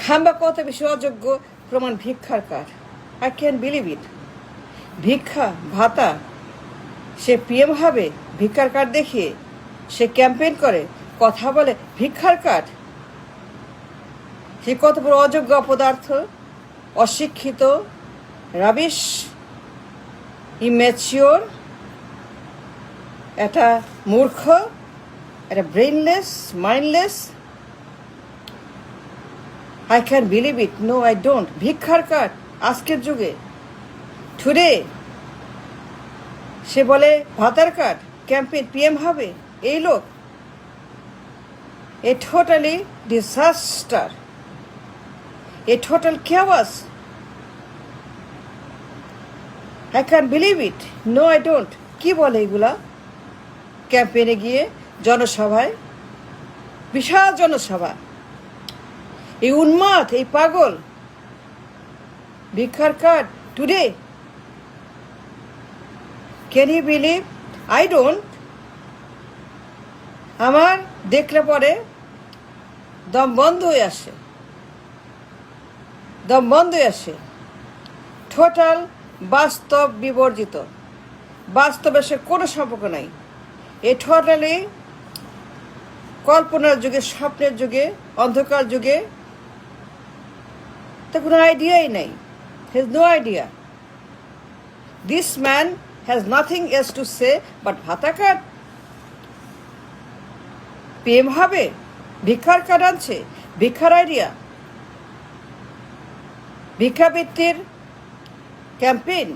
খাম্বা কত বেশি অযোগ্য প্রমাণ ভিক্ষার কার। I can believe it. ভিক্ষা ভাতা, সে পিএম হবে ভিক্ষার কার্ড দেখিয়ে, সে ক্যাম্পেইন করে, কথা বলে ভিক্ষার কার্ড। সে কত বড় অযোগ্য অপদার্থ, অশিক্ষিত, রাবিশ, ইম্যাচিওর, একটা মূর্খ, একটা brainless, mindless. I can believe it. No I don't. ভিক্ষার কার্ড আজকের যুগে, টুডে, সে বলে ভাতার কার্ড, ক্যাম্পেইন, পিএম হবে এই লোক। এ totally disaster, A total chaos. I can't believe it. No, I don't. কি বলে এগুলা? ক্যাম্পেইনে গিয়ে, জনসভায়, বিশাল জনসভা, এই উন্মাদ, এই পাগল, ভিক্ষার card today. Can you believe? I don't. আমার দেখলে পরে দম বন্ধ হয়ে আসে, দম বন্ধ হয়ে আসে। টোটাল বাস্তব বিবর্জিত, বাস্তবের সে কোনো সম্পর্ক নাই। এ টোটালি কল্পনার যুগে, স্বপ্নের যুগে, অন্ধকার যুগে। তার কোনো আইডিয়াই নাই। Has no idea. This man has nothing else to say but ভাতা কার্ড, পিএম হবে, ভিক্ষার কার্ড আনছে, ভিক্ষার আইডিয়া, ভিক্ষাবৃত্তির ক্যাম্পেইন।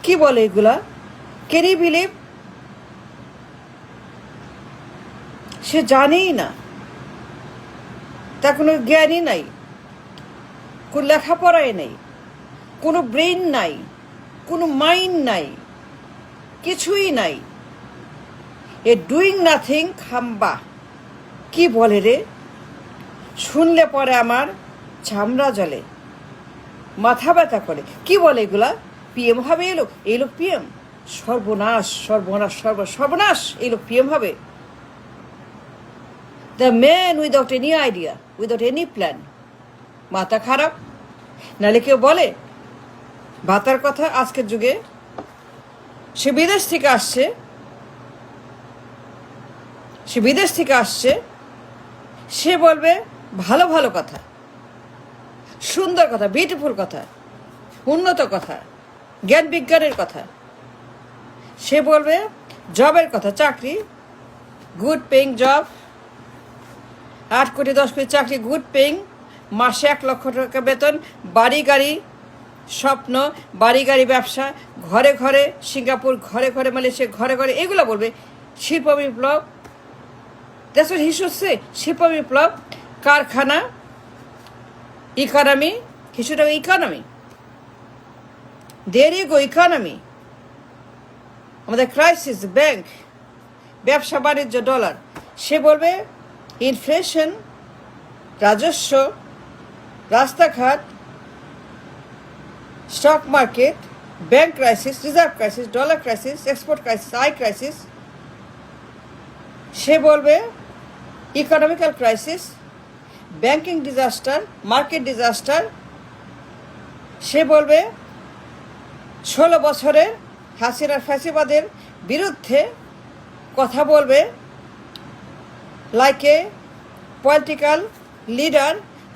কি বলে এগুলা? Can you believe? সে জানেই না, তার কোনো জ্ঞানই নাই, কোনো লেখাপড়াই নেই, কোনো ব্রেইন নাই, কোনো মাইন্ড নাই, কিছুই নাই। এ ডুইং নাথিং খাম্বা। কি বলে রে? শুনলে পরে আমার চামড়া জ্বলে, মাথা ব্যথা করে। কি বলে এগুলা? পিএম হবে এই লোক, এই লোক পিএম। সর্বনাশ, সর্বনাশ, সর্বনাশ, এই লোক পিএম হবে। The man without any idea, without any plan. মাথা খারাপ। নাহলে কেউ বলে ভাতার কথা আজকের যুগে? সে বিদেশ থেকে আসছে, সে বিদেশ থেকে আসছে, সে বলবে ভালো ভালো কথা, সুন্দর কথা, বিউটিফুল কথা, উন্নত কথা, জ্ঞান বিজ্ঞানের কথা। সে বলবে জবের কথা, চাকরি, গুড পেইং জব, 8 কোটি 10 কোটি চাকরি, গুড পেইং, মাসে 1 লক্ষ টাকা বেতন, বাড়ি গাড়ি স্বপ্ন, বাড়ি গাড়ি ব্যবসা, ঘরে ঘরে সিঙ্গাপুর, ঘরে ঘরে মালয়েশিয়া, ঘরে ঘরে, এগুলো বলবে। শিল্প বিপ্লব, that's what he should say. শিল্প বিপ্লব, কারখানা, ইকোনমি, কিছুটা economy, there you go economy. আমাদের ক্রাইসিস, ব্যাংক, ব্যবসা বাণিজ্য, ডলার। সে বলবে ইনফ্লেশন, রাজস্ব, রাস্তাঘাট, stock market, bank crisis, reserve crisis, dollar crisis, export crisis, I crisis. সে বলবে economical crisis, banking disaster, market disaster. সে বলবে 16 বছরের হাসিনার ফ্যাসিবাদের বিরুদ্ধে কথা বলবে, like a political leader,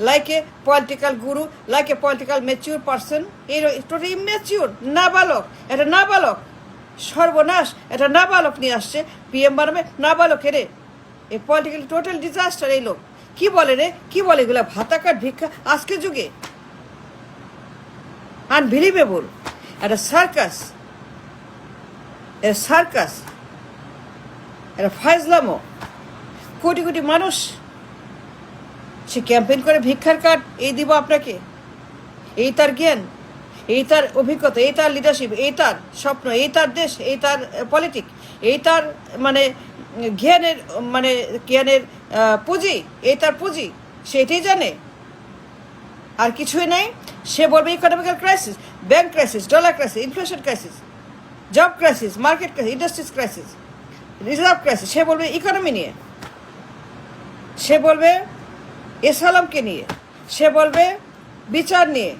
like a political guru, like a political mature person. এই টোটাল ইম্যাচিউর, নাবালক, এটা নাবালক। সর্বনাশ, এটা নাবালক নিয়ে আসছে পিএম বানাবে। নাবালক রে, এই পলিটিক্যাল টোটাল ডিজাস্টার এই লোক। কি বলে রে? কি বলে এগুলা? ভাতা কার্ড, ভিক্ষা আজকের যুগে। আনবিলিভেবল। একটা সার্কাস, এটা সার্কাস, এটা ফাইজলামো। কোটি কোটি মানুষ সে ক্যাম্পেইন করে ভিক্ষার কার্ড, এই দিব আপনাকে, এই তার জ্ঞান, এই তার অভিজ্ঞতা, এই তার লিডারশিপ, এই তার স্বপ্ন, এই তার দেশ, এই তার পলিটিক, এই তার মানে জ্ঞানের, মানে জ্ঞানের পুঁজি, এই তার পুঁজি। সে এটাই জানে, আর কিছুই নাই। সে বলবে economical crisis, bank crisis, dollar crisis, inflation crisis, job crisis, market crisis, industries crisis, reserve crisis. সে বলবে ইকোনমি নিয়ে। সে বলবে এসালামকে নিয়ে, সে বলবে বিচার নিয়ে,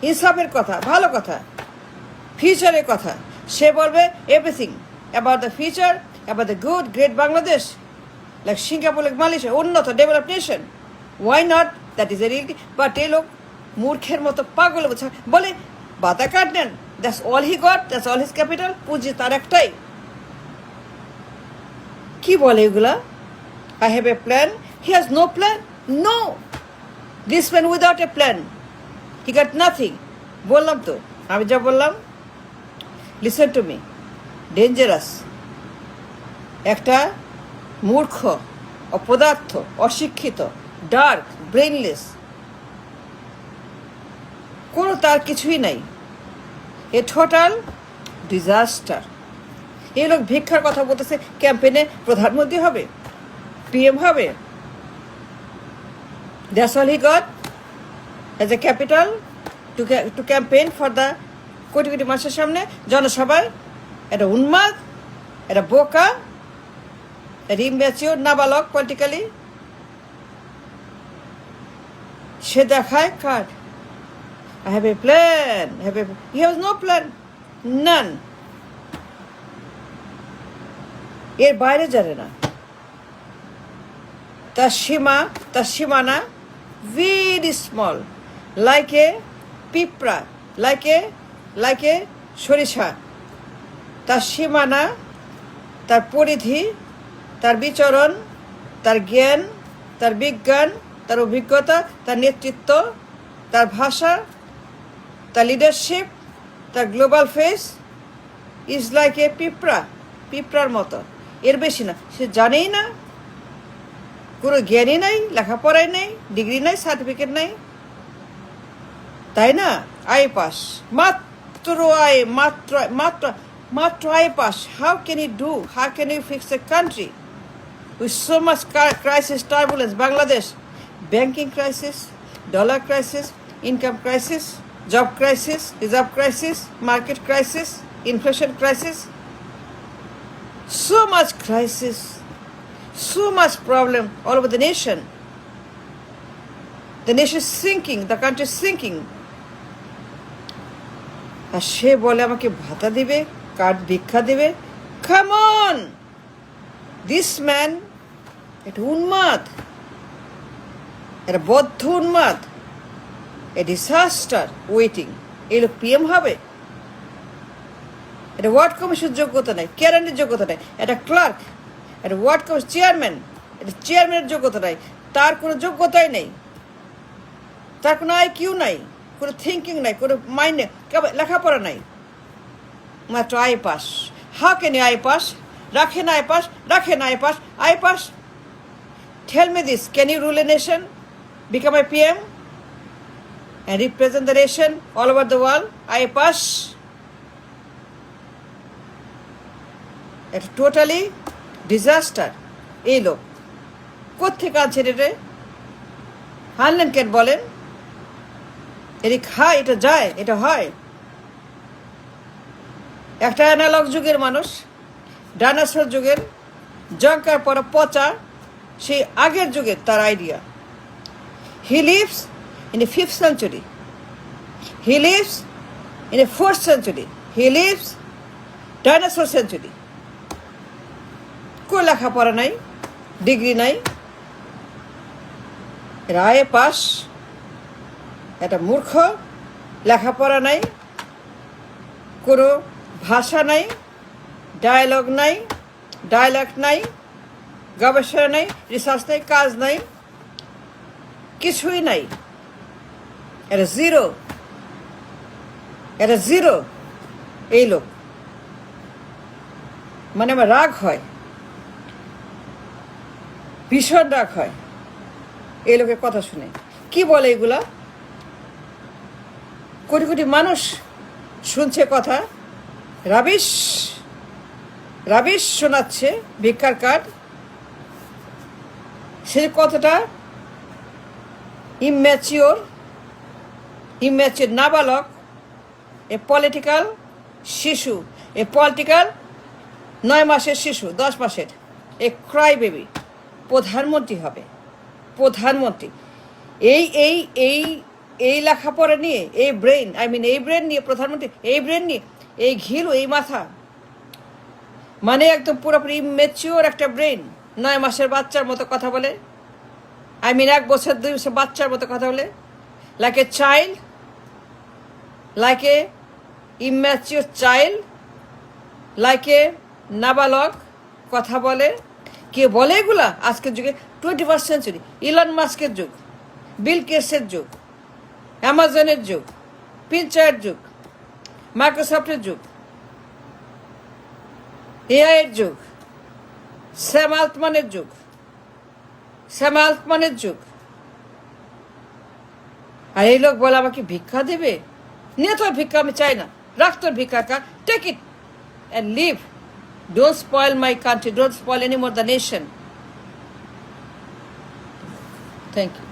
ইনসাফের কথা, ভালো কথা, ফিউচারের কথা, সে বলবে everything about the future, about the good great Bangladesh, like Singapore, like Malaysia, উন্নত develop nation. Why not? That is a reality. But এই লোক মূর্খের মতো পাগল বলে বাতা কাট নেন, that's all he got, that's all his capital. পুঁজি তার একটাই। কি বলে এগুলা? I have a plan. He has no plan. No. This man without a plan. He got nothing. বললাম তো, আমি যা বললাম, লিসেন টু মি, ডেঞ্জারাস। একটা মূর্খ, অপদার্থ, অশিক্ষিত, ডার্ক, ব্রেইনলেস, কোনো তার কিছুই নাই। এ টোটাল ডিজাস্টার। এই লোক ভিক্ষার কথা বলতেছে, ক্যাম্পেইনে প্রধানমন্ত্রী হবে, PM হবে। That's all he got as a capital to campaign for the crore crore মানুষের সামনে, জনসভায়। এটা উন্মাদ, এটা বোকা, এটা ইম্যাচিওর, নাবালক পলিটিক্যালি। সে দেখায় card, I have a plan. He has no plan. None. এর বাইরে জানে না। তার সীমা, তার সীমানা ভেরি স্মল, লাইক এ পিঁপড়া, লাইক এ সরিষা। তার সীমানা, তার পরিধি, তার বিচরণ, তার জ্ঞান, তার বিজ্ঞান, তার অভিজ্ঞতা, তার নেতৃত্ব, তার ভাষা, তার লিডারশিপ, তার global face is like a পিঁপড়ার মতো। এর বেশি না। সে জানেই না, কোনো জ্ঞানই নাই, লেখাপড়াই নেই, ডিগ্রি নাই, সার্টিফিকেট নাই, তাই না? আই পাস, মাত্র I pass. How can you do, how can you fix a country with so much crisis, turbulence? Bangladesh, banking crisis, dollar crisis, income crisis, job crisis, reserve crisis, market crisis, inflation crisis, so much crisis, so much problem all over the nation. The nation is sinking, the country is sinking. আর সে বলে আমাকে ভাতা দিবে, card ভিক্ষা দিবে। Come on! This man, এটা উন্মাদ, এটা বদ্ধ উন্মাদ, এ ডিসাস্টার ওয়েটিং। এই লোক PM হবে? এটা ওয়ার্ড কমিশন যোগ্যতা নেই, কেরানির যোগ্যতা নেই। এটা ক্লার্ক, এটা ওয়ার্ড কমিশন চেয়ারম্যান, এটা চেয়ারম্যানের যোগ্যতা নাই। তার কোনো যোগ্যতাই নেই, তার কোনো IQ নাই, কোনো থিঙ্কিং নাই, কোনো মাইন্ড নেই, লেখাপড়া নাই, মাত্র I pass. How can I pass? রাখেন আই পাস, রাখেন I pass, I pass. Tell me this, can you rule a nation, become a PM and represent the nation all over the world? I pass. এটা totally disaster. এই লোক কোত্থেকে আনছে রে? আনলেন কেন বলেন? এটি খায়, এটা যায়, এটা হয়। একটা অ্যানালগ যুগের মানুষ, ডাইনোসর যুগের, জঙ্কার পর পচা, সেই আগের যুগের তার idea. He lives in a 5th century, he lives in a 4th century, he lives dinosaur century. কোনো লেখাপড়া নাই, ডিগ্রি নাই, রায়ে পাস। এটা মূর্খ, লেখাপড়া নাই, কোনো ভাষা নাই, ডায়ালগ নাই, গবেষণা নাই, রিসার্চ নাই, কাজ নাই, কিছুই নাই। এটা জিরো। এই লোক মানে আমার রাগ হয়, ভীষণ রাগ হয় এই লোকের কথা শুনে। কি বলে এগুলা? কোটি কোটি মানুষ শুনছে কথা, রাবিশ শোনাচ্ছে, ভিক্ষার কার্ড। সে কতটা ইম্যাচিওর, নাবালক, এ পলিটিক্যাল শিশু, 9 মাসের শিশু, 10 মাসের, এ ক্রাই বেবি। প্রধানমন্ত্রী হবে, প্রধানমন্ত্রী। এই এই এই এই লেখাপড়া নিয়ে এই ব্রেন এই ব্রেন নিয়ে প্রধানমন্ত্রী এই ব্রেন নিয়ে এই ঘিলু এই মাথা মানে একদম পুরোপুরি ইমেচিওর একটা ব্রেন 9 মাসের বাচ্চার মতো কথা বলে 1 বছর 2 বছর বাচ্চার মতো কথা বলে like a child like a immature child like a নাবালক কথা বলে কে বলে এগুলা আজকের যুগে 21st সেঞ্চুরি ইলন মাস্কের যুগ বিল গেটসের যুগ অ্যামাজনের যুগ পিনচারের যুগ মাইক্রোসফটের যুগ এআই এর যুগ স্যাম আল্টম্যানের যুগ আর এই লোক বলে আমাকে ভিক্ষা দেবে নিয়ে তোর ভিক্ষা আমি চাই না রাখ তোর ভিক্ষা take it and leave don't spoil my country don't spoil any more the nation thank you